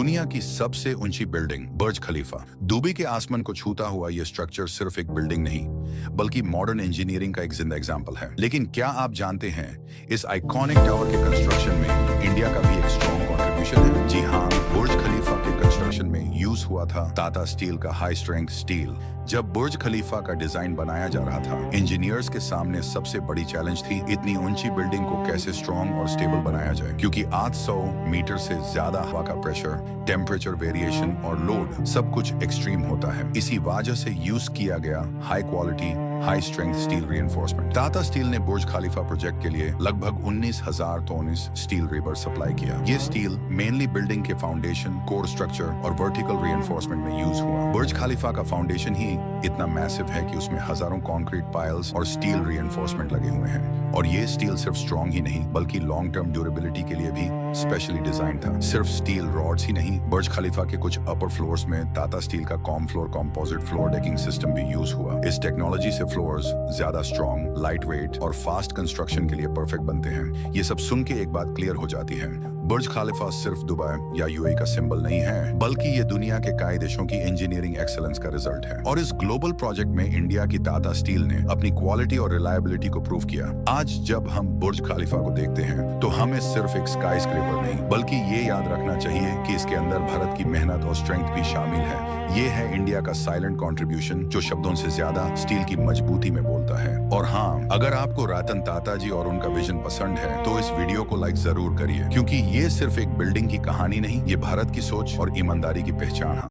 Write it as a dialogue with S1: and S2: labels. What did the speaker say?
S1: दुनिया की सबसे ऊंची बिल्डिंग बुर्ज खलीफा। दुबई के आसमान को छूता हुआ यह स्ट्रक्चर सिर्फ एक बिल्डिंग नहीं बल्कि मॉडर्न इंजीनियरिंग का एक जिंदा एग्जाम्पल है। लेकिन क्या आप जानते हैं इस आइकॉनिक टावर के कंस्ट्रक्शन में इंडिया का भी एक स्ट्रॉन्ग कॉन्ट्रीब्यूशन है। जी हाँ, बुर्ज खलीफा के कंस्ट्रक्शन में यूज हुआ था टाटा स्टील का हाई स्ट्रेंथ स्टील। जब बुर्ज खलीफा का डिजाइन बनाया जा रहा था, इंजीनियर्स के सामने सबसे बड़ी चैलेंज थी इतनी ऊंची बिल्डिंग को कैसे स्ट्रॉन्ग और स्टेबल बनाया जाए, क्योंकि 800 मीटर से ज्यादा हवा का प्रेशर, टेम्परेचर वेरिएशन और लोड सब कुछ एक्सट्रीम होता है। इसी वजह से यूज किया गया high quality high strength steel reinforcement. Tata steel ने बुर्ज खलीफा प्रोजेक्ट के लिए लगभग 19,000 टन स्टील रिबर सप्लाई किया। ये स्टील मेनली बिल्डिंग के फाउंडेशन, कोर स्ट्रक्चर और वर्टिकल रीइंफोर्समेंट में यूज हुआ। बुर्ज खलीफा का फाउंडेशन ही इतना मैसिव है कि उसमें हजारों कंक्रीट पाइल्स और स्टील रीइंफोर्समेंट लगे हुए हैं। और ये स्टील सिर्फ स्ट्रॉन्ग ही नहीं बल्कि लॉन्ग टर्म ड्यूरेबिलिटी के लिए भी स्पेशली डिजाइन था। सिर्फ स्टील रॉड्स ही नहीं, बुर्ज खलीफा के कुछ अपर फ्लोर्स में टाटा स्टील का com floor composite floor decking system भी यूज हुआ। इस टेक्नोलॉजी से फ्लोर्स ज्यादा स्ट्रॉन्ग, लाइट वेट और फास्ट कंस्ट्रक्शन के लिए परफेक्ट बनते हैं। ये सब सुन के एक बात क्लियर हो जाती है, बुर्ज खलीफा सिर्फ दुबई या यूएई का सिंबल नहीं है बल्कि ये दुनिया के कई देशों की इंजीनियरिंग एक्सेलेंस का रिजल्ट है। और इस ग्लोबल प्रोजेक्ट में इंडिया की टाटा स्टील ने अपनी क्वालिटी और रिलायबिलिटी को प्रूव किया। आज जब हम बुर्ज खलीफा को देखते हैं तो हमें सिर्फ एक स्काई स्क्रैपर नहीं बल्कि ये याद रखना चाहिए कि इसके अंदर भारत की मेहनत और स्ट्रेंथ भी शामिल है। ये है इंडिया का साइलेंट कंट्रीब्यूशन जो शब्दों से ज्यादा स्टील की मजबूती में बोलता है। और हाँ, अगर आपको रतन टाटा जी और उनका विजन पसंद है तो इस वीडियो को लाइक जरूर करिए, क्योंकि ये सिर्फ एक बिल्डिंग की कहानी नहीं, ये भारत की सोच और ईमानदारी की पहचान है।